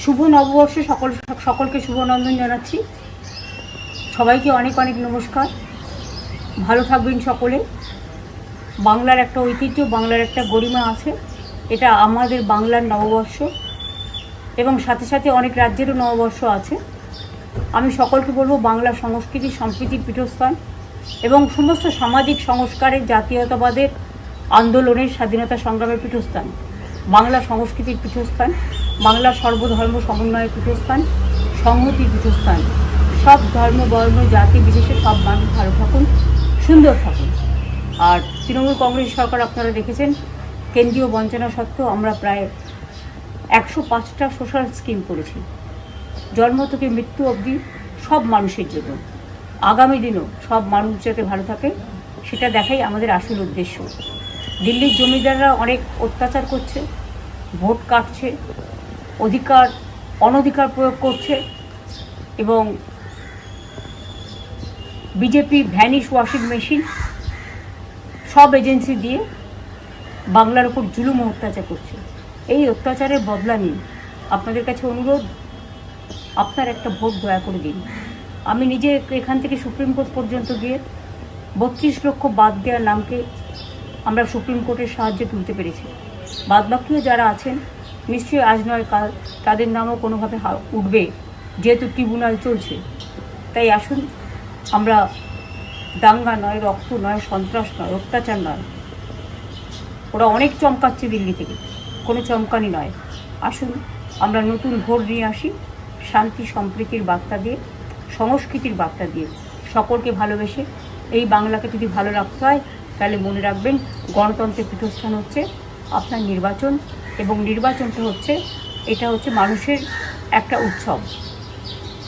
শুভ নববর্ষে সকলকে শুভনন্দন জানাচ্ছি। সবাইকে অনেক অনেক নমস্কার। ভালো থাকবেন সকলে। বাংলার একটা ঐতিহ্য, বাংলার একটা গরিমা আছে, এটা আমাদের বাংলার নববর্ষ এবং সাথে সাথে অনেক রাজ্যেরও নববর্ষ আছে। আমি সকলকে বলবো, বাংলা সংস্কৃতি সম্প্রীতির পীঠস্থান এবং সমস্ত সামাজিক সংস্কারের, জাতীয়তাবাদের আন্দোলনের, স্বাধীনতা সংগ্রামের পীঠস্থান, বাংলা সংস্কৃতির পীঠস্থান, বাংলার সর্বধর্ম সমন্বয়ের পীঠস্থান, সংহতির পীঠস্থান। সব ধর্ম, বর্ণ, জাতি বিশেষে সব মানুষ ভালো থাকুন, সুন্দর থাকুন। আর তৃণমূল কংগ্রেস সরকার আপনারা দেখেছেন, কেন্দ্রীয় বঞ্চনা সত্ত্বেও আমরা প্রায় 105টা সোশ্যাল স্কিম করেছি, জন্ম থেকে মৃত্যু অবধি সব মানুষের জন্য। আগামী দিনও সব মানুষ যাতে ভালো থাকে সেটা দেখাই আমাদের আসল উদ্দেশ্য। দিল্লির জমিদাররা অনেক অত্যাচার করছে, ভোট কাটছে, অনধিকার প্রয়োগ করছে এবং বিজেপি ভ্যানিশ ওয়াশিং মেশিন সব এজেন্সি দিয়ে বাংলার উপর জুলুম ও অত্যাচার করছে। এই অত্যাচারের বদলা নিন। আপনাদের কাছে অনুরোধ, আপনার একটা ভোট দয়া করে দিন। আমি নিজে এখান থেকে সুপ্রিম কোর্ট পর্যন্ত গিয়ে 32 লক্ষ বাদ দেওয়ার নামকে আমরা সুপ্রিম কোর্টের সাহায্যে তুলতে পেরেছি। বাদবাকিও যারা আছেন, নিশ্চয়ই আজ নয় কাল তাদের নামও কোনোভাবে উঠবে, যেহেতু ট্রিব্যুনাল চলছে। তাই আসুন, আমরা দাঙ্গা নয়, রক্ত নয়, সন্ত্রাস নয়, অত্যাচার নয়, ওরা অনেক চমকাচ্ছে দিল্লি থেকে, কোনো চমকানি নয়। আসুন আমরা নতুন ভোট নিয়ে আসি, শান্তি সম্প্রীতির বার্তা দিয়ে, সংস্কৃতির বার্তা দিয়ে, সকলকে ভালোবেসে। এই বাংলাকে যদি ভালো রাখতে হয় তাহলে মনে রাখবেন, গণতন্ত্রের পীঠস্থান হচ্ছে আপনার নির্বাচন, এবং নির্বাচনটা হচ্ছে, এটা হচ্ছে মানুষের একটা উৎসব,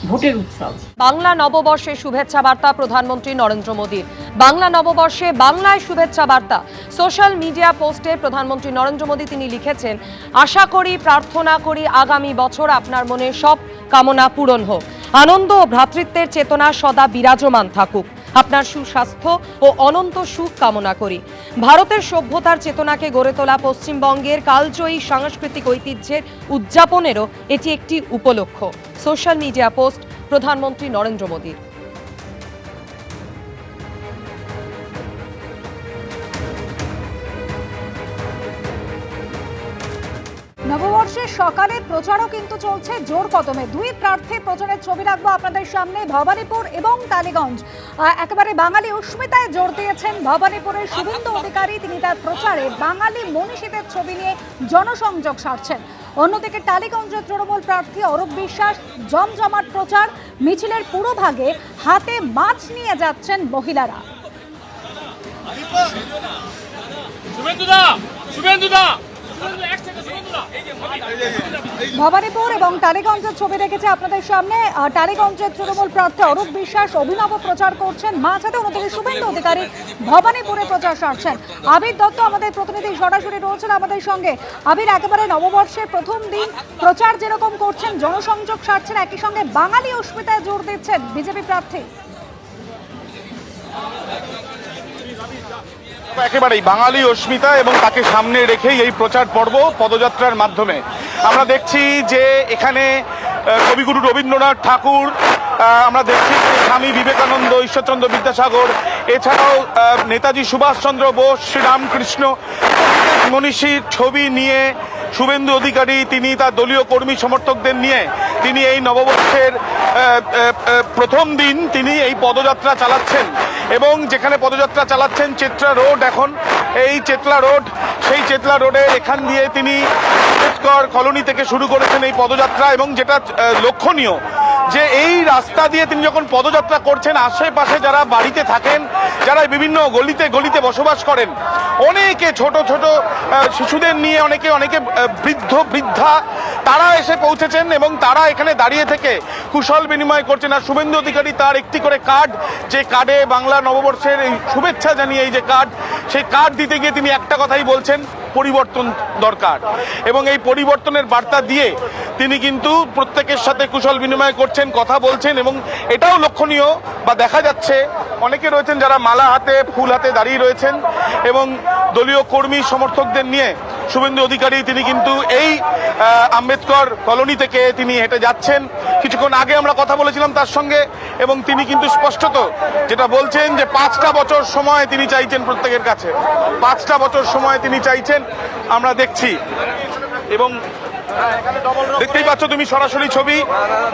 ভোটের উৎসব। বাংলা নববর্ষের শুভেচ্ছা বার্তা প্রধানমন্ত্রী নরেন্দ্র মোদীর। বাংলা নববর্ষে বাংলায় শুভেচ্ছা বার্তা। সোশ্যাল মিডিয়া পোস্টে প্রধানমন্ত্রী নরেন্দ্র মোদী তিনি লিখেছেন, আশা করি, প্রার্থনা করি আগামী বছর আপনার মনে সব কামনা পূরণ হোক। আনন্দ ও ভ্রাতৃত্বের চেতনা সদা বিরাজমান থাকুক। আপনার সুস্বাস্থ্য ও অনন্ত সুখ কামনা করি। ভারতের সভ্যতার চেতনাকে গড়ে তোলা পশ্চিমবঙ্গের কালজয়ী সাংস্কৃতিক ঐতিহ্যের উদযাপনেরও এটি একটি উপলক্ষ। সোশ্যাল মিডিয়া পোস্ট প্রধানমন্ত্রী নরেন্দ্র মোদীর। নববর্ষের সকালের প্রচারও কিন্তু চলছে জোর কদমে। দুই প্রার্থীর প্রচারের ছবি রাখবো আপনাদের সামনে, ভবানীপুর এবং টালিগঞ্জ। একেবারে বাঙালি উষ্মিতায় জোর দিয়েছেন ভবানীপুরের শুভেন্দু অধিকারী। তিনি তার প্রচারে বাঙালি মনীষীদের ছবি নিয়ে জনসংযোগ সারছেন। অন্যদিকে টালিগঞ্জের তৃণমূল প্রার্থী অরূপ বিশ্বাস জমজমাট প্রচার। মিছিলের পুরো ভাগে হাতে মাছ নিয়ে যাচ্ছেন মহিলারা। ভবানীপুর এবং টালিগঞ্জের ছবি রেখেছে আপনাদের সামনে। টালিগঞ্জের তৃণমূল প্রার্থী অরূপ বিশ্বাস অভিনব প্রচার করছেন মাছ হাতে। অন্যদিকে শুভেন্দু অধিকারী ভবানীপুরে প্রচার সারছেন। আবির দত্ত আমাদের প্রতিনিধি সরাসরি রয়েছেন আমাদের সঙ্গে। আবির, একেবারে নববর্ষের প্রথম দিন প্রচার যেরকম করছেন, জনসংযোগ সারছেন, একই সঙ্গে বাঙালি অস্মিতায় জোর দিচ্ছেন বিজেপি প্রার্থী। একেবারেই বাঙালি অস্মিতা এবং তাকে সামনে রেখেই এই প্রচার পর্ব পদযাত্রার মাধ্যমে আমরা দেখছি যে এখানে কবিগুরু রবীন্দ্রনাথ ঠাকুর, আমরা দেখছি স্বামী বিবেকানন্দ, ঈশ্বরচন্দ্র বিদ্যাসাগর, এছাড়াও নেতাজি সুভাষচন্দ্র বোস, শ্রীরামকৃষ্ণ মনীষীর ছবি নিয়ে শুভেন্দু অধিকারী তিনি তার দলীয় কর্মী সমর্থকদের নিয়ে তিনি এই নববর্ষের প্রথম দিন তিনি এই পদযাত্রা চালাচ্ছেন। এবং যেখানে পদযাত্রা চালাচ্ছেন চেতলা রোড, এখন এই চেতলা রোড, সেই চেতলা রোডের এখান দিয়ে তিনি আম্বেদকর কলোনি থেকে শুরু করেছেন এই পদযাত্রা। এবং যেটা লক্ষণীয় যে এই রাস্তা দিয়ে তিনি যখন পদযাত্রা করছেন, আশেপাশে যারা বাড়িতে থাকেন, যারা বিভিন্ন গলিতে গলিতে বসবাস করেন, অনেকে ছোট ছোট শিশুদের নিয়ে, অনেকে বৃদ্ধ বৃদ্ধা, তারা এসে পৌঁছেছেন এবং তারা এখানে দাঁড়িয়ে থেকে কুশল বিনিময় করছেন। আর শুভেন্দু অধিকারী তার একটি করে কার্ড, যে কার্ডে বাংলা নববর্ষের এই শুভেচ্ছা জানিয়ে এই যে কার্ড, সেই কার্ড দিতে গিয়ে তিনি একটা কথাই বলছেন, পরিবর্তন দরকার। এবং এই পরিবর্তনের বার্তা দিয়ে তিনি কিন্তু প্রত্যেকের সাথে কুশল বিনিময় করছেন, কথা বলছেন। এবং এটাও লক্ষণীয় বা দেখা যাচ্ছে অনেকে রয়েছেন যারা মালা হাতে, ফুল হাতে দাঁড়িয়ে রয়েছেন এবং দলীয় কর্মী সমর্থকদের নিয়ে শুভেন্দু অধিকারী তিনি কিন্তু এই আম্বেদকর কলোনি থেকে তিনি হেঁটে যাচ্ছেন। কিছুক্ষণ আগে আমরা কথা বলেছিলাম তার সঙ্গে এবং তিনি কিন্তু স্পষ্টত যেটা বলছেন যে 5টা বছর সময় তিনি চাইছেন প্রত্যেকের কাছে, 5টা বছর সময় তিনি চাইছেন। আমরা দেখছি এবং দেখতেই পাচ্ছ তুমি সরাসরি ছবি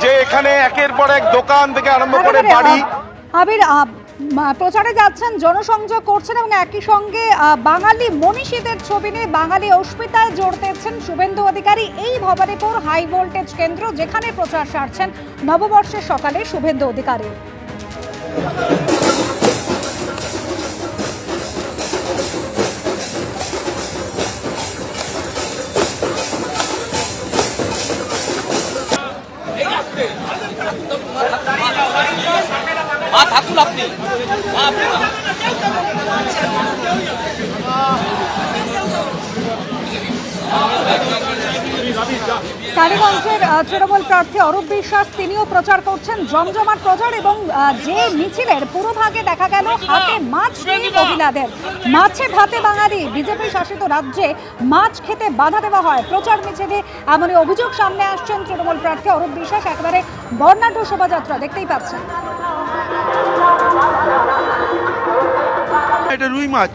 যে এখানে একের পর এক দোকান থেকে আরম্ভ করে বাড়ি। আবির, প্রচারে যাচ্ছেন, জনসংযোগ করছেন এবং একই সঙ্গে বাঙালি মনীষীদের ছবি নিয়ে বাঙালি অস্মিতায় জোর দিচ্ছেন শুভেন্দু অধিকারী এই ভবানীপুর হাই ভোল্টেজ কেন্দ্র, যেখানে প্রচার সারছেন নববর্ষের সকালে শুভেন্দু অধিকারী। টালিগঞ্জের তৃণমূল প্রার্থী অরূপ বিশ্বাস তিনিও প্রচার করছেন, জমজমাট প্রচার এবং যে মিছিলের পুরোভাগে দেখা গেল হাতে মাছ নিয়ে মহিলাদের। মাছে ভাতে বাঙালি, বিজেপি শাসিত রাজ্যে মাছ খেতে বাধা দেওয়া হয়। প্রচার মিছিলে এমনই অভিযোগ সামনে আসছেন তৃণমূল প্রার্থী অরূপ বিশ্বাস। একেবারে বর্ণাঢ্য শোভাযাত্রা দেখতেই পাচ্ছেন। এটা রুই মাছ,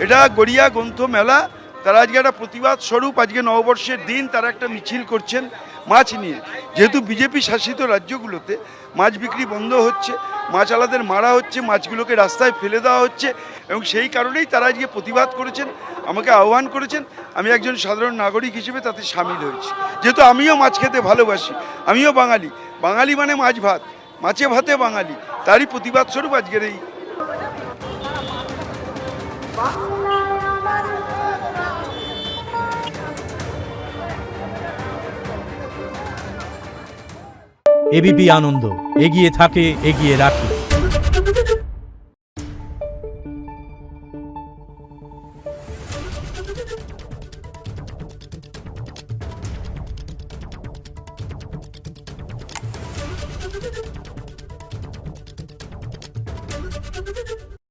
এটা গড়িয়া গ্রন্থ মেলা, তারা আজকে একটা প্রতিবাদ স্বরূপ আজকে নববর্ষের দিন তারা একটা মিছিল করছেন মাছ নিয়ে। যেহেতু বিজেপি শাসিত রাজ্যগুলোতে মাছ বিক্রি বন্ধ হচ্ছে, মাছ আলাদের মারা হচ্ছে, মাছগুলোকে রাস্তায় ফেলে দেওয়া হচ্ছে এবং সেই কারণেই তারা আজকে প্রতিবাদ করেছেন, আমাকে আহ্বান করেছেন। আমি একজন সাধারণ নাগরিক হিসেবে তাতে সামিল হয়েছি। যেহেতু আমিও মাছ খেতে ভালোবাসি, আমিও বাঙালি, বাঙালি মানে মাছ ভাত, মাছে ভাতে বাঙালি, তারই প্রতিবাদ স্বরূপ আজকের এই। এবিপি আনন্দ, এগিয়ে থাকে, এগিয়ে রাখে।